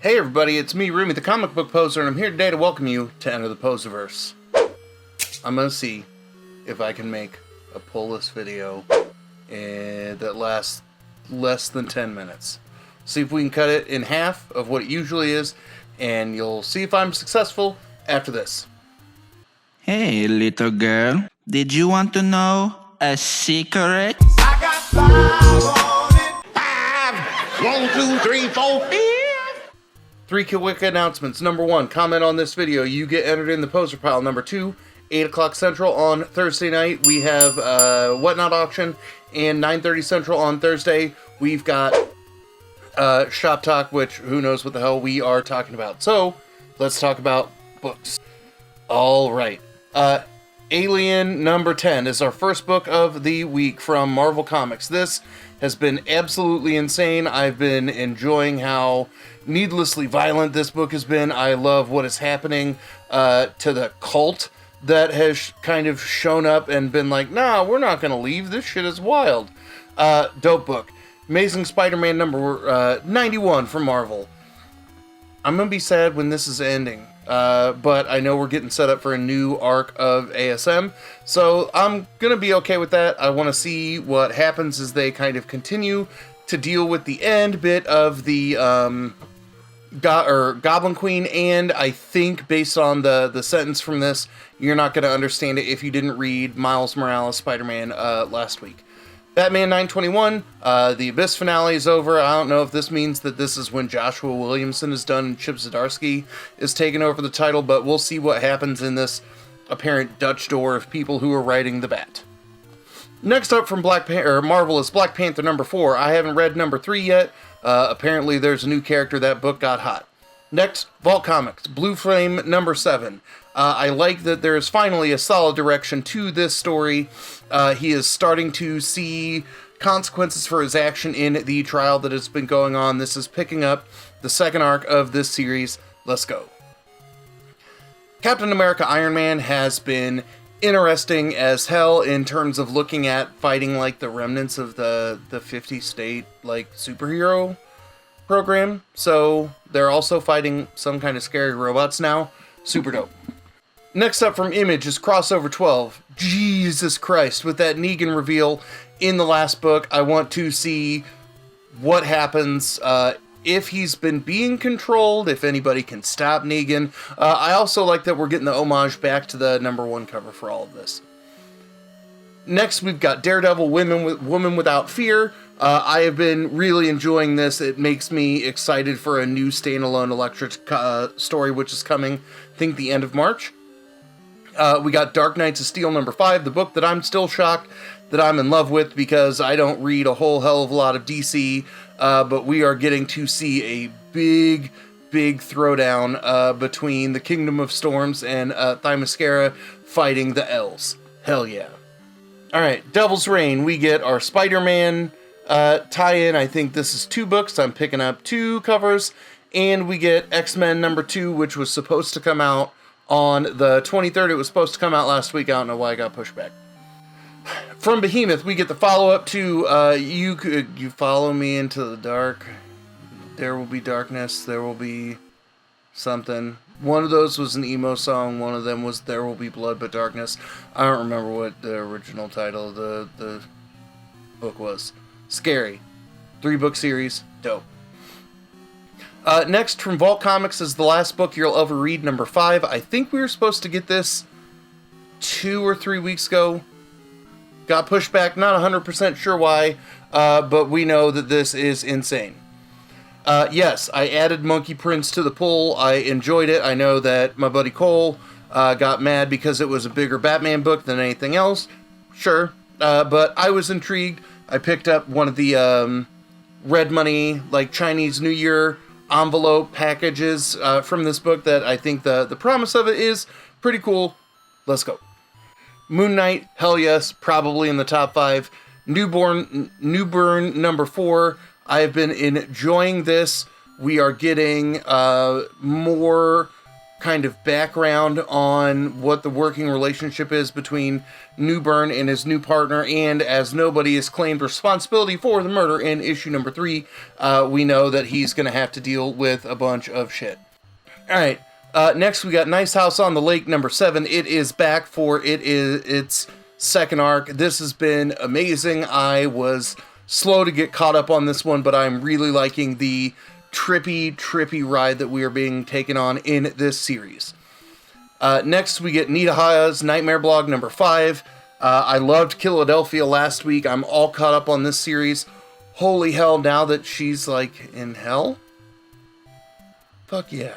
Hey everybody, it's me, Rumi, the comic book poser, and I'm here today to welcome you to Enter the Poserverse. I'm gonna see if I can make a pull list video that lasts less than 10 minutes. See if we can cut it in half of what it usually is, and you'll see if I'm successful after this. Hey, little girl, did you want to know a secret? I got 5 on it. 5, 1, 2, 3, 4, 5. 3 quick announcements. Number 1, comment on this video. You get entered in the poser pile. Number 2, 8 o'clock Central on Thursday night, we have Whatnot Auction, and 9:30 Central on Thursday, we've got Shop Talk, which who knows what the hell we are talking about. So, let's talk about books. Alright. Alien number 10 is our first book of the week from Marvel Comics. This has been absolutely insane. I've been enjoying how needlessly violent this book has been. I love what is happening to the cult that has kind of shown up and been like, nah, we're not going to leave. This shit is wild. Dope book. Amazing Spider-Man number 91 from Marvel. I'm going to be sad when this is ending. But I know we're getting set up for a new arc of ASM, so I'm going to be okay with that. I want to see what happens as they kind of continue to deal with the end bit of the Goblin Queen, and I think based on the sentence from this, you're not going to understand it if you didn't read Miles Morales Spider-Man last week. Batman 921, the Abyss finale is over. I don't know if this means that this is when Joshua Williamson is done and Chip Zdarsky is taking over the title, but we'll see what happens in this apparent Dutch door of people who are writing the Bat. Next up from Marvel is Black Panther number 4. I haven't read number 3 yet. Apparently there's a new character. That book got hot. Next, Vault Comics, Blue Flame number 7. I like that there is finally a solid direction to this story. He is starting to see consequences for his action in the trial that has been going on. This is picking up the second arc of this series. Let's go. Captain America Iron Man has been interesting as hell in terms of looking at fighting like the remnants of the 50 state like superhero program. So they're also fighting some kind of scary robots now. Super dope. Next up from Image is Crossover 12. Jesus Christ, with that Negan reveal in the last book, I want to see what happens if he's been being controlled, if anybody can stop Negan. I also like that we're getting the homage back to the number 1 cover for all of this. Next, we've got Daredevil, Woman Without Fear. I have been really enjoying this. It makes me excited for a new standalone Electric story, which is coming, I think, the end of March. We got Dark Knights of Steel number 5, the book that I'm still shocked that I'm in love with because I don't read a whole hell of a lot of DC, but we are getting to see a big throwdown between the Kingdom of Storms and Themyscira fighting the Elves. Hell yeah. Alright, Devil's Reign, we get our Spider-Man tie-in. I think this is 2 books. I'm picking up 2 covers. And we get X-Men number 2, which was supposed to come out on the 23rd. It was supposed to come out last week. I don't know why I got pushed back. From Behemoth, we get the follow-up to You Follow Me Into the Dark. There Will Be Darkness. There Will Be something. One of those was an emo song. One of them was There Will Be Blood But Darkness. I don't remember what the original title of the book was. Scary. 3-book series. Dope. Next from Vault Comics is the last book you'll ever read, number 5. I think we were supposed to get this 2 or 3 weeks ago. Got pushed back, not 100% sure why, but we know that this is insane. Yes, I added Monkey Prince to the pool. I enjoyed it. I know that my buddy Cole got mad because it was a bigger Batman book than anything else. Sure, but I was intrigued. I picked up one of the Red Money, like Chinese New Year envelope packages from this book that I think the promise of it is pretty cool. Let's go. Moon Knight, hell yes, probably in the top 5. Newburn number 4. I have been enjoying this. We are getting more kind of background on what the working relationship is between Newburn and his new partner, and as nobody has claimed responsibility for the murder in issue number 3, we know that he's going to have to deal with a bunch of shit. Alright, next we got Nice House on the Lake number 7. It is back for its second arc. This has been amazing. I was slow to get caught up on this one, but I'm really liking the trippy ride that we are being taken on in this series. Next, we get Nita Haya's Nightmare Blog number 5. I loved Philadelphia last week. I'm all caught up on this series. Holy hell, now that she's, like, in hell? Fuck yeah.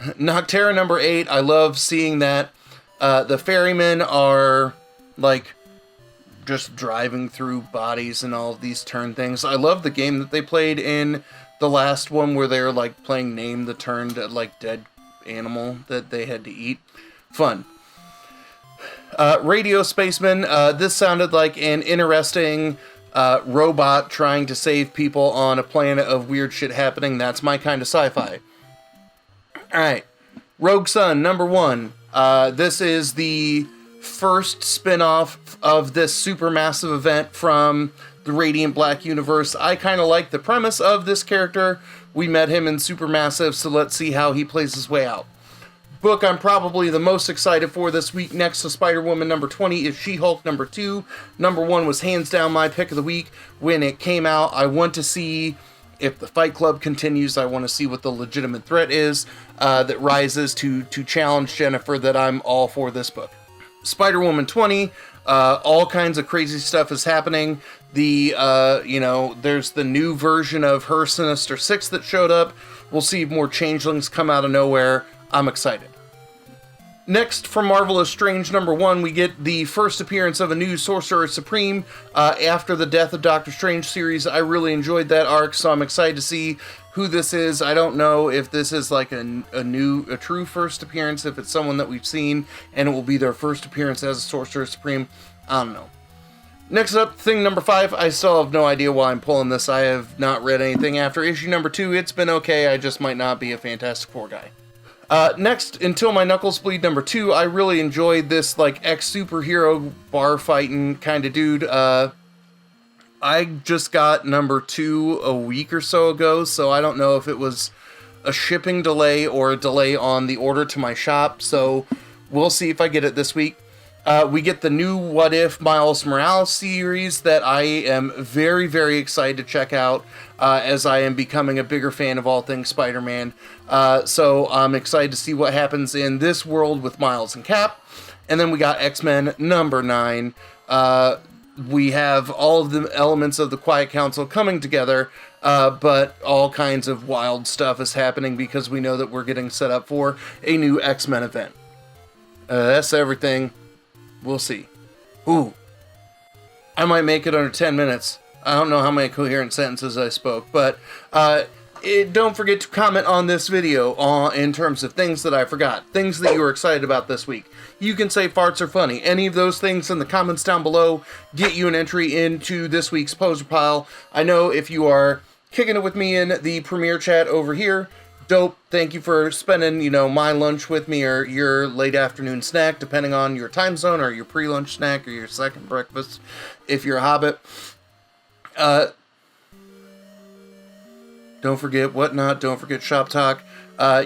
Nocterra number 8. I love seeing that. The ferrymen are, like, just driving through bodies and all of these turn things. I love the game that they played in the last one where they're like playing Name the Turned, like dead animal that they had to eat. Fun. Radio Spaceman. This sounded like an interesting robot trying to save people on a planet of weird shit happening. That's my kind of sci-fi. Alright. Rogue Sun number 1. This is the first spin-off of this supermassive event from the Radiant Black universe. I kind of like the premise of this character. We met him in Supermassive, so let's see how he plays his way out. Book I'm probably the most excited for this week, next to Spider-Woman number 20, is She-Hulk number 2. Number 1 was hands down my pick of the week when it came out. I want to see if the Fight Club continues. I want to see what the legitimate threat is that rises to challenge Jennifer, that I'm all for this book. Spider-Woman 20, all kinds of crazy stuff is happening. There's the new version of her Sinister Six that showed up. We'll see more changelings come out of nowhere. I'm excited. Next, from Marvelous Strange number 1, we get the first appearance of a new Sorcerer Supreme after the Death of Doctor Strange series. I really enjoyed that arc, so I'm excited to see who this is. I don't know if this is like a true first appearance, if it's someone that we've seen and it will be their first appearance as a Sorcerer Supreme. I don't know. Next up, Thing number 5. I still have no idea why I'm pulling this. I have not read anything after issue number 2. It's been okay. I just might not be a Fantastic Four guy. Next, Until My Knuckles Bleed number 2. I really enjoyed this, like, ex-superhero bar fighting kind of dude. I just got number 2 a week or so ago, so I don't know if it was a shipping delay or a delay on the order to my shop, so we'll see if I get it this week. We get the new What If Miles Morales series that I am very, very excited to check out as I am becoming a bigger fan of all things Spider-Man. So I'm excited to see what happens in this world with Miles and Cap. And then we got X-Men number 9. We have all of the elements of the Quiet Council coming together, but all kinds of wild stuff is happening because we know that we're getting set up for a new X-Men event. That's everything. We'll see. Ooh. I might make it under 10 minutes. I don't know how many coherent sentences I spoke, but don't forget to comment on this video in terms of things that I forgot, things that you were excited about this week. You can say farts are funny. Any of those things in the comments down below get you an entry into this week's poser pile. I know if you are kicking it with me in the premiere chat over here, dope. Thank you for spending, my lunch with me or your late afternoon snack, depending on your time zone, or your pre-lunch snack, or your second breakfast, if you're a hobbit. Don't forget Whatnot. Don't forget Shop Talk.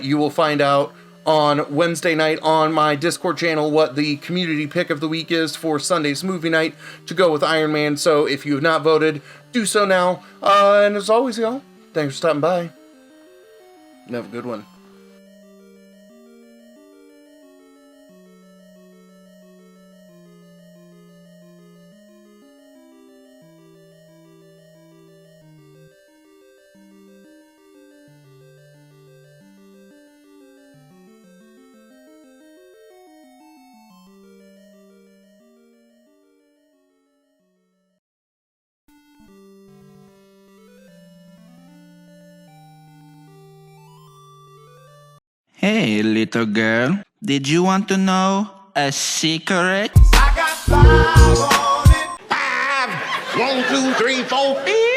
You will find out on Wednesday night on my Discord channel what the community pick of the week is for Sunday's movie night to go with Iron Man. So if you have not voted, do so now. And as always, y'all, thanks for stopping by. Have a good one. Hey, little girl, did you want to know a secret? I got 5 on it. 5, 1, 2, 3, 4, 5.